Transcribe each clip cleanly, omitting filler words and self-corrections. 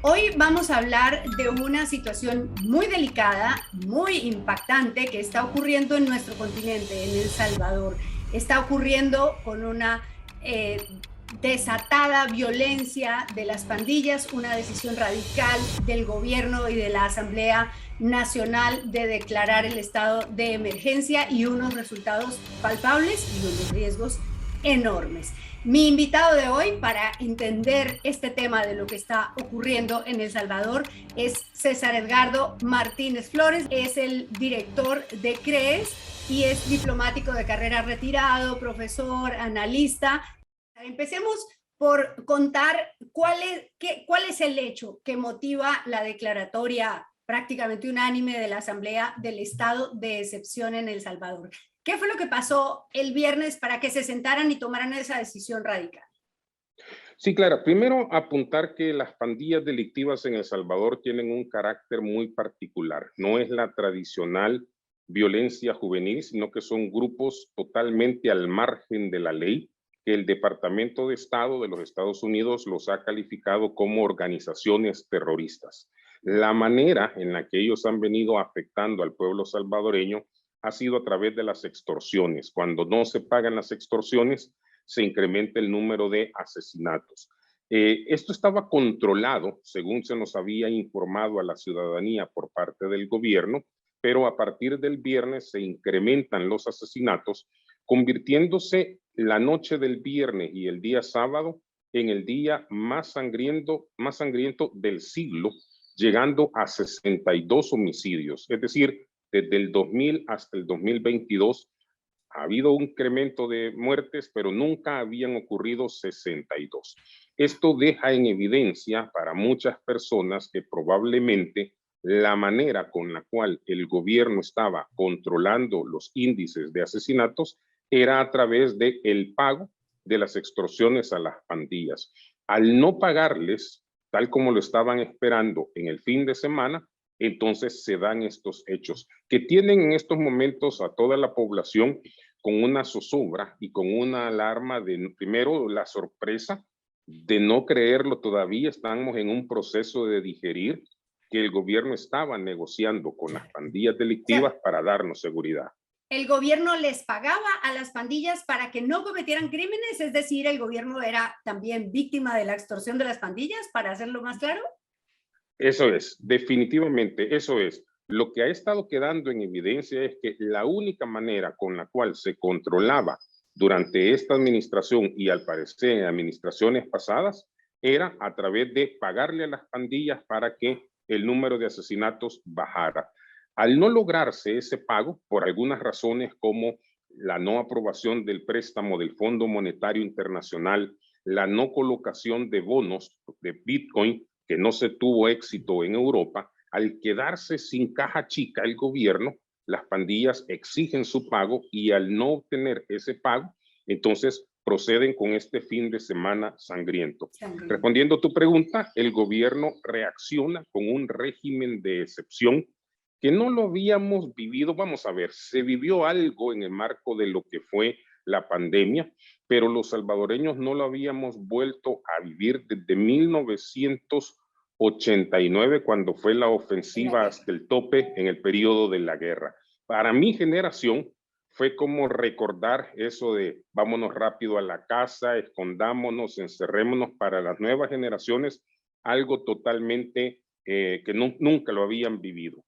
Hoy vamos a hablar de una situación muy delicada, muy impactante que está ocurriendo en nuestro continente, en El Salvador. Está ocurriendo con una desatada violencia de las pandillas, una decisión radical del gobierno y de la Asamblea Nacional de declarar el estado de emergencia y unos resultados palpables y unos riesgos enormes. Mi invitado de hoy para entender este tema de lo que está ocurriendo en El Salvador es César Edgardo Martínez Flores, es el director de CREES y es diplomático de carrera retirado, profesor, analista. Empecemos por contar cuál es el hecho que motiva la declaratoria prácticamente unánime de la Asamblea del Estado de Excepción en El Salvador. ¿Qué fue lo que pasó el viernes para que se sentaran y tomaran esa decisión radical? Sí, claro. Primero, apuntar que las pandillas delictivas en El Salvador tienen un carácter muy particular. No es la tradicional violencia juvenil, sino que son grupos totalmente al margen de la ley, que el Departamento de Estado de los Estados Unidos los ha calificado como organizaciones terroristas. La manera en la que ellos han venido afectando al pueblo salvadoreño ha sido a través de las extorsiones. Cuando no se pagan las extorsiones, se incrementa el número de asesinatos. Esto estaba controlado, según se nos había informado a la ciudadanía por parte del gobierno, pero a partir del viernes se incrementan los asesinatos, convirtiéndose la noche del viernes y el día sábado en el día más sangriento del siglo, llegando a 62 homicidios. Es decir, desde el 2000 hasta el 2022, ha habido un incremento de muertes, pero nunca habían ocurrido 62. Esto deja en evidencia para muchas personas que probablemente la manera con la cual el gobierno estaba controlando los índices de asesinatos era a través del pago de las extorsiones a las pandillas. Al no pagarles, tal como lo estaban esperando en el fin de semana, entonces se dan estos hechos que tienen en estos momentos a toda la población con una zozobra y con una alarma de, primero, la sorpresa de no creerlo todavía. Estamos en un proceso de digerir que el gobierno estaba negociando con las pandillas delictivas para darnos seguridad. ¿El gobierno les pagaba a las pandillas para que no cometieran crímenes? Es decir, ¿el gobierno era también víctima de la extorsión de las pandillas, para hacerlo más claro? Eso es, definitivamente, eso es. Lo que ha estado quedando en evidencia es que la única manera con la cual se controlaba durante esta administración y al parecer en administraciones pasadas era a través de pagarle a las pandillas para que el número de asesinatos bajara. Al no lograrse ese pago, por algunas razones como la no aprobación del préstamo del Fondo Monetario Internacional, la no colocación de bonos de Bitcoin, que no se tuvo éxito en Europa, al quedarse sin caja chica el gobierno, las pandillas exigen su pago y al no obtener ese pago, entonces proceden con este fin de semana sangriento. Respondiendo a tu pregunta, el gobierno reacciona con un régimen de excepción que no lo habíamos vivido. Vamos a ver, se vivió algo en el marco de lo que fue la pandemia, pero los salvadoreños no lo habíamos vuelto a vivir desde 1989, cuando fue la ofensiva hasta el tope en el periodo de la guerra. Para mi generación fue como recordar eso de vámonos rápido a la casa, escondámonos, encerrémonos. Para las nuevas generaciones, algo totalmente que nunca lo habían vivido.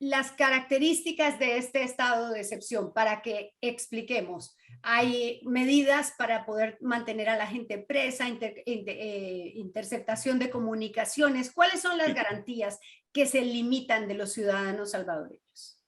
Las características de este estado de excepción, para que expliquemos. Hay medidas para poder mantener a la gente presa, interceptación de comunicaciones. ¿Cuáles son las garantías que se limitan de los ciudadanos salvadoreños?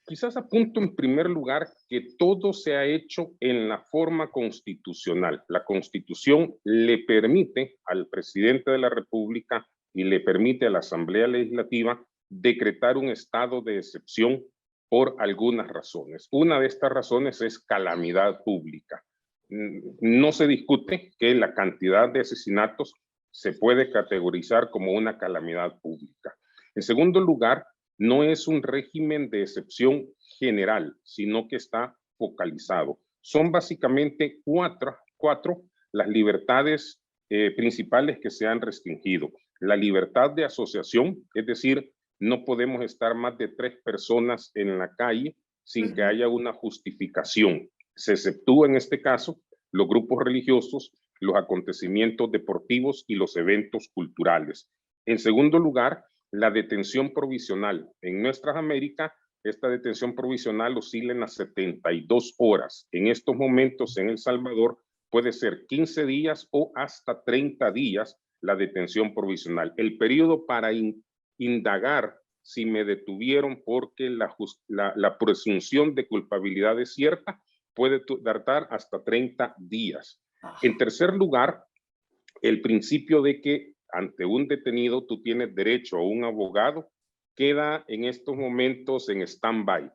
Quizás apunto en primer lugar que todo se ha hecho en la forma constitucional. La Constitución le permite al presidente de la República y le permite a la Asamblea Legislativa decretar un estado de excepción por algunas razones. Una de estas razones es calamidad pública. No se discute que la cantidad de asesinatos se puede categorizar como una calamidad pública. En segundo lugar, no es un régimen de excepción general, sino que está focalizado. Son básicamente cuatro las libertades principales que se han restringido. La libertad de asociación, es decir, no podemos estar más de 3 personas en la calle sin que haya una justificación. Se exceptúa en este caso los grupos religiosos, los acontecimientos deportivos y los eventos culturales. En segundo lugar, la detención provisional. En nuestras Américas, esta detención provisional oscila en las 72 horas. En estos momentos en El Salvador puede ser 15 días o hasta 30 días la detención provisional. El periodo para indagar si me detuvieron porque la presunción de culpabilidad es cierta puede tardar hasta 30 días. En tercer lugar, el principio de que ante un detenido tú tienes derecho a un abogado queda en estos momentos en stand-by.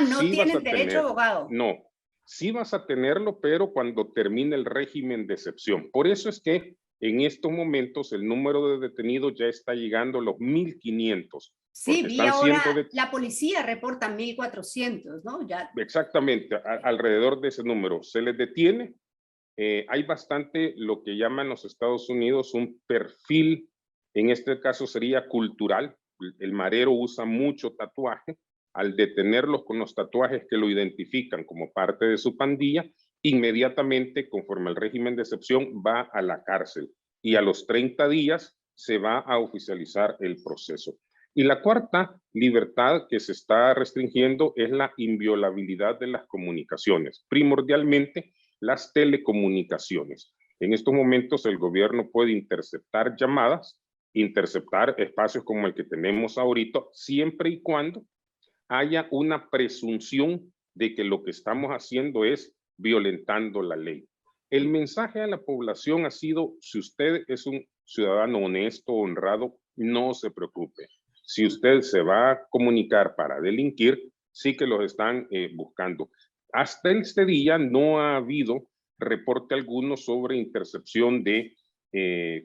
No sí tienen derecho a abogado. No, sí vas a tenerlo, pero cuando termine el régimen de excepción. Por eso es que en estos momentos el número de detenidos ya está llegando a los 1,500. Sí, vi ahora la policía reporta 1,400, ¿no? Ya. Exactamente, alrededor de ese número. Se les detiene. Hay bastante lo que llaman los Estados Unidos un perfil, en este caso sería cultural. El marero usa mucho tatuaje. Al detenerlos con los tatuajes que lo identifican como parte de su pandilla, inmediatamente, conforme al régimen de excepción, va a la cárcel y a los 30 días se va a oficializar el proceso. Y la cuarta libertad que se está restringiendo es la inviolabilidad de las comunicaciones, primordialmente las telecomunicaciones. En estos momentos el gobierno puede interceptar llamadas, interceptar espacios como el que tenemos ahorita, siempre y cuando haya una presunción de que lo que estamos haciendo es violentando la ley. El mensaje a la población ha sido, si usted es un ciudadano honesto, honrado, no se preocupe. Si usted se va a comunicar para delinquir, sí que los están buscando. Hasta este día no ha habido reporte alguno sobre intercepción de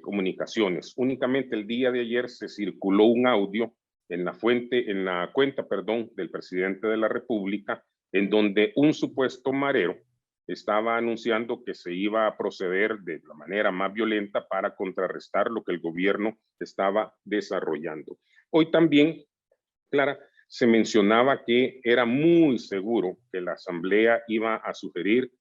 comunicaciones. Únicamente el día de ayer se circuló un audio en la cuenta del presidente de la República, en donde un supuesto marero estaba anunciando que se iba a proceder de la manera más violenta para contrarrestar lo que el gobierno estaba desarrollando. Hoy también, Clara, se mencionaba que era muy seguro que la Asamblea iba a sugerir,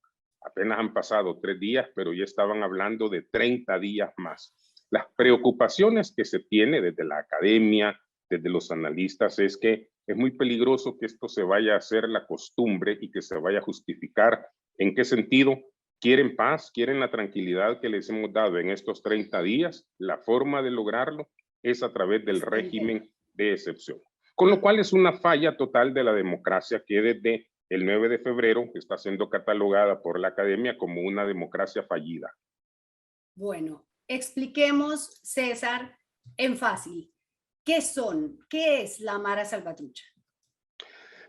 apenas han pasado 3 días, pero ya estaban hablando de 30 días más. Las preocupaciones que se tiene desde la academia, desde los analistas, es que es muy peligroso que esto se vaya a hacer la costumbre y que se vaya a justificar. ¿En qué sentido? ¿Quieren paz? ¿Quieren la tranquilidad que les hemos dado en estos 30 días? La forma de lograrlo es a través del régimen de excepción. Con lo cual es una falla total de la democracia que desde el 9 de febrero está siendo catalogada por la academia como una democracia fallida. Bueno, expliquemos, César, en fácil. ¿Qué son? ¿Qué es la Mara Salvatrucha?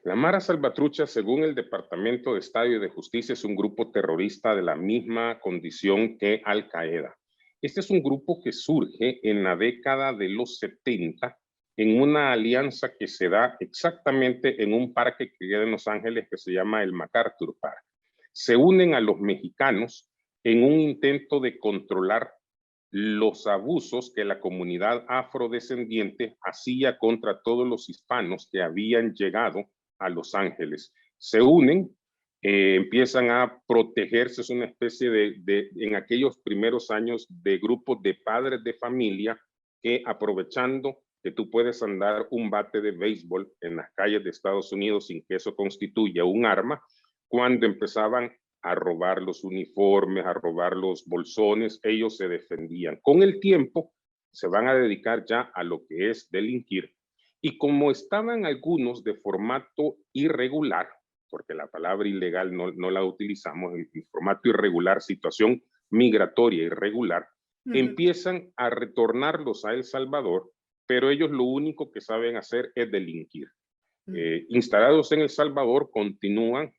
La Mara Salvatrucha, según el Departamento de Estado y de Justicia, es un grupo terrorista de la misma condición que Al Qaeda. Este es un grupo que surge en la década de los 70 en una alianza que se da exactamente en un parque que queda en Los Ángeles que se llama el MacArthur Park. Se unen a los mexicanos en un intento de controlar los abusos que la comunidad afrodescendiente hacía contra todos los hispanos que habían llegado a Los Ángeles. Se unen, empiezan a protegerse, es una especie en aquellos primeros años de grupos de padres de familia que, aprovechando que tú puedes andar un bate de béisbol en las calles de Estados Unidos sin que eso constituya un arma, cuando empezaban a robar los uniformes, a robar los bolsones, ellos se defendían. Con el tiempo se van a dedicar ya a lo que es delinquir. Y como estaban algunos de formato irregular, porque la palabra ilegal no la utilizamos, en formato irregular, situación migratoria irregular, empiezan a retornarlos a El Salvador, pero ellos lo único que saben hacer es delinquir. Instalados en El Salvador, continúan,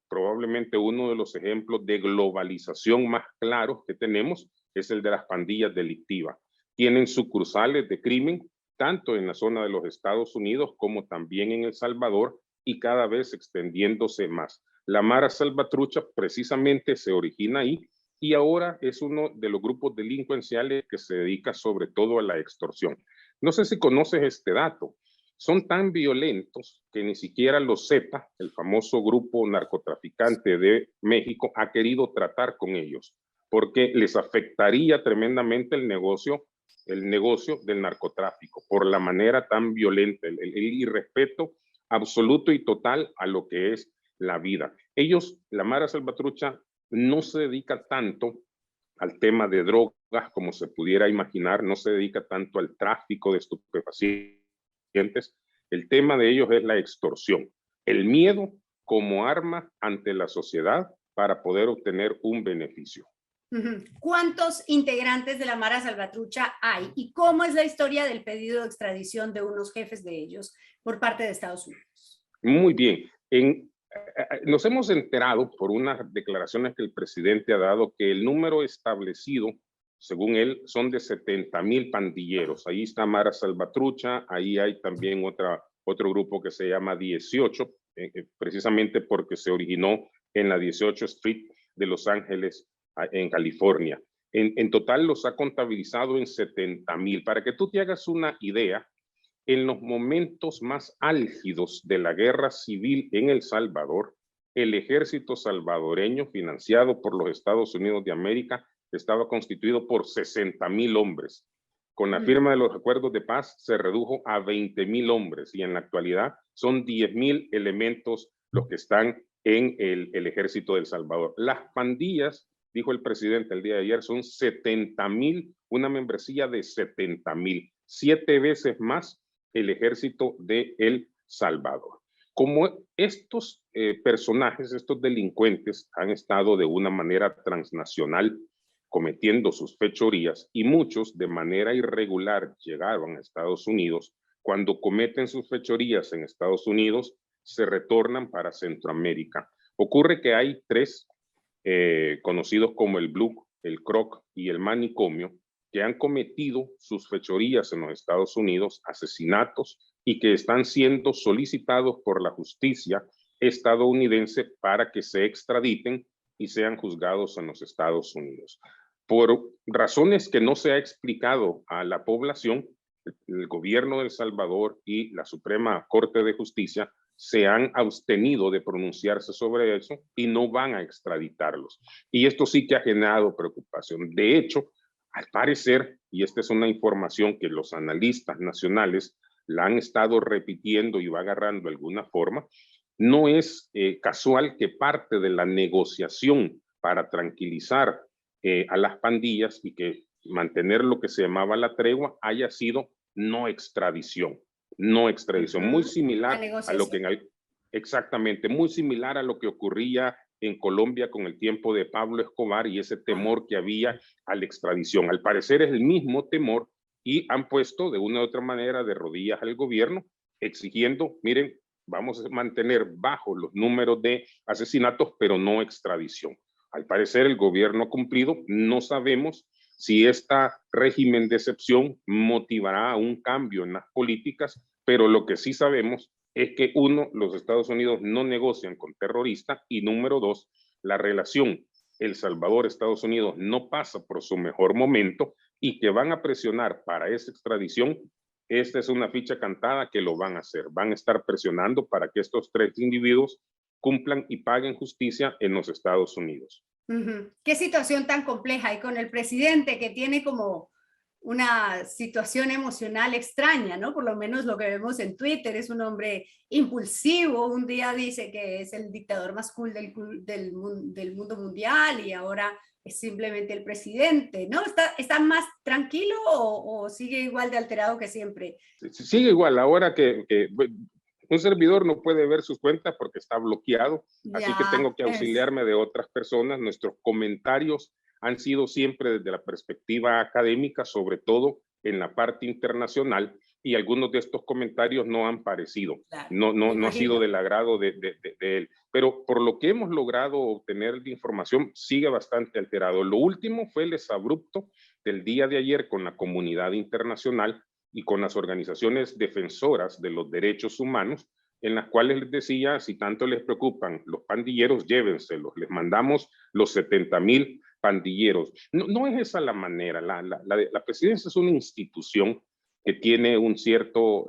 probablemente uno de los ejemplos de globalización más claros que tenemos es el de las pandillas delictivas. Tienen sucursales de crimen, tanto en la zona de los Estados Unidos como también en El Salvador, y cada vez extendiéndose más. La Mara Salvatrucha precisamente se origina ahí y ahora es uno de los grupos delincuenciales que se dedica sobre todo a la extorsión. No sé si conoces este dato. Son tan violentos que ni siquiera los Zetas, el famoso grupo narcotraficante de México, ha querido tratar con ellos, porque les afectaría tremendamente el negocio del narcotráfico, por la manera tan violenta, el irrespeto absoluto y total a lo que es la vida. Ellos, la Mara Salvatrucha, no se dedica tanto al tema de drogas como se pudiera imaginar, no se dedica tanto al tráfico de estupefacientes. El tema de ellos es la extorsión, el miedo como arma ante la sociedad para poder obtener un beneficio. ¿Cuántos integrantes de la Mara Salvatrucha hay? ¿Y cómo es la historia del pedido de extradición de unos jefes de ellos por parte de Estados Unidos? Muy bien. Nos hemos enterado por unas declaraciones que el presidente ha dado que el número establecido, según él, son de 70,000 pandilleros. Ahí está Mara Salvatrucha, ahí hay también otro grupo que se llama 18, precisamente porque se originó en la 18 Street de Los Ángeles, en California. En total los ha contabilizado en 70,000. Para que tú te hagas una idea, en los momentos más álgidos de la guerra civil en El Salvador, el ejército salvadoreño, financiado por los Estados Unidos de América, estaba constituido por 60,000 hombres. Con la firma de los acuerdos de paz se redujo a 20,000 hombres y en la actualidad son 10,000 elementos los que están en el ejército de El Salvador. Las pandillas, dijo el presidente el día de ayer, son 70,000, una membresía de 70,000, 7 veces más el ejército de El Salvador. Como estos personajes, estos delincuentes han estado de una manera transnacional cometiendo sus fechorías y muchos de manera irregular llegaron a Estados Unidos, cuando cometen sus fechorías en Estados Unidos se retornan para Centroamérica. Ocurre que hay 3 conocidos como el Blue, el Croc y el Manicomio, que han cometido sus fechorías en los Estados Unidos, asesinatos, y que están siendo solicitados por la justicia estadounidense para que se extraditen y sean juzgados en los Estados Unidos. Por razones que no se ha explicado a la población, el gobierno de El Salvador y la Suprema Corte de Justicia se han abstenido de pronunciarse sobre eso y no van a extraditarlos. Y esto sí que ha generado preocupación. De hecho, al parecer, y esta es una información que los analistas nacionales la han estado repitiendo y va agarrando alguna forma, no es casual que parte de la negociación para tranquilizar a las pandillas y que mantener lo que se llamaba la tregua haya sido no extradición. No extradición, muy similar a lo que exactamente, muy similar a lo que ocurría en Colombia con el tiempo de Pablo Escobar y ese temor que había a la extradición. Al parecer es el mismo temor y han puesto de una u otra manera de rodillas al gobierno exigiendo, miren, vamos a mantener bajo los números de asesinatos, pero no extradición. Al parecer el gobierno ha cumplido, no sabemos si este régimen de excepción motivará un cambio en las políticas, pero lo que sí sabemos es que, 1, los Estados Unidos no negocian con terroristas y número 2, la relación El Salvador-Estados Unidos no pasa por su mejor momento y que van a presionar para esa extradición. Esta es una ficha cantada que lo van a hacer. Van a estar presionando para que estos 3 individuos cumplan y paguen justicia en los Estados Unidos. Qué situación tan compleja, y con el presidente que tiene como una situación emocional extraña, ¿no? Por lo menos lo que vemos en Twitter, es un hombre impulsivo, un día dice que es el dictador más cool del mundo mundial y ahora es simplemente el presidente, ¿no? ¿Está más tranquilo o sigue igual de alterado que siempre? Sigue igual, ahora que un servidor no puede ver sus cuentas porque está bloqueado, así que tengo que auxiliarme de otras personas. Nuestros comentarios han sido siempre desde la perspectiva académica, sobre todo en la parte internacional, y algunos de estos comentarios no han parecido, no ha sido del agrado de él. Pero por lo que hemos logrado obtener de información, sigue bastante alterado. Lo último fue el exabrupto del día de ayer con la comunidad internacional y con las organizaciones defensoras de los derechos humanos, en las cuales les decía, si tanto les preocupan los pandilleros, llévenselos, les mandamos los 70,000 pandilleros. No es esa la manera. La presidencia es una institución que tiene un cierto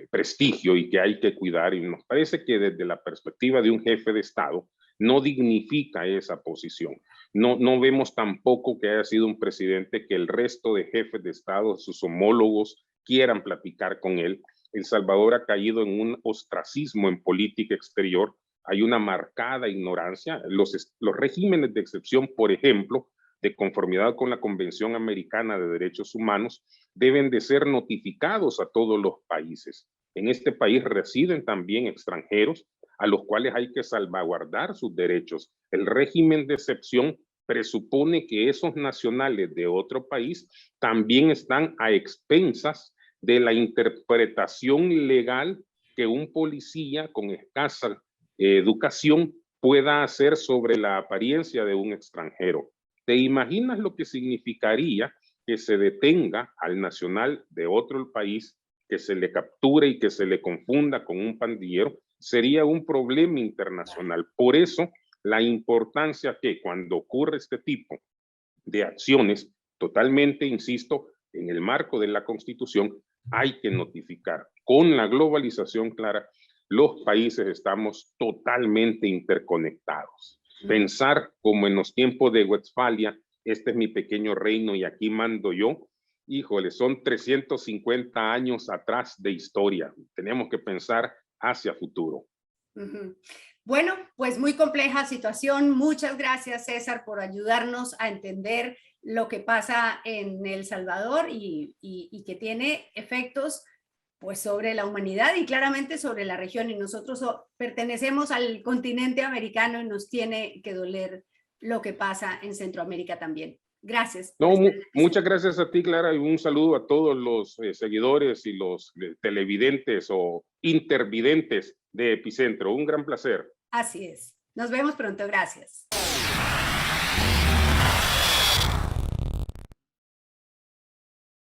prestigio y que hay que cuidar, y nos parece que desde la perspectiva de un jefe de Estado no dignifica esa posición. No vemos tampoco que haya sido un presidente que el resto de jefes de Estado, sus homólogos, quieran platicar con él. El Salvador ha caído en un ostracismo en política exterior. Hay una marcada ignorancia. Los regímenes de excepción, por ejemplo, de conformidad con la Convención Americana de Derechos Humanos, deben de ser notificados a todos los países. En este país residen también extranjeros a los cuales hay que salvaguardar sus derechos. El régimen de excepción presupone que esos nacionales de otro país también están a expensas de la interpretación legal que un policía con escasa educación pueda hacer sobre la apariencia de un extranjero. ¿Te imaginas lo que significaría que se detenga al nacional de otro país, que se le capture y que se le confunda con un pandillero? Sería un problema internacional. Por eso, la importancia que cuando ocurre este tipo de acciones, totalmente, insisto, en el marco de la Constitución, hay que notificar. Con la globalización, Clara, los países estamos totalmente interconectados. Pensar como en los tiempos de Westfalia, este es mi pequeño reino y aquí mando yo, híjole, son 350 años atrás de historia. Tenemos que pensar hacia futuro. Bueno, pues muy compleja situación. Muchas gracias, César, por ayudarnos a entender lo que pasa en El Salvador y que tiene efectos pues sobre la humanidad y claramente sobre la región, y nosotros pertenecemos al continente americano y nos tiene que doler lo que pasa en Centroamérica también. Gracias. No, muchas gracias a ti, Clara, y un saludo a todos los seguidores y los televidentes o intervidentes de Epicentro. Un gran placer. Así es. Nos vemos pronto. Gracias.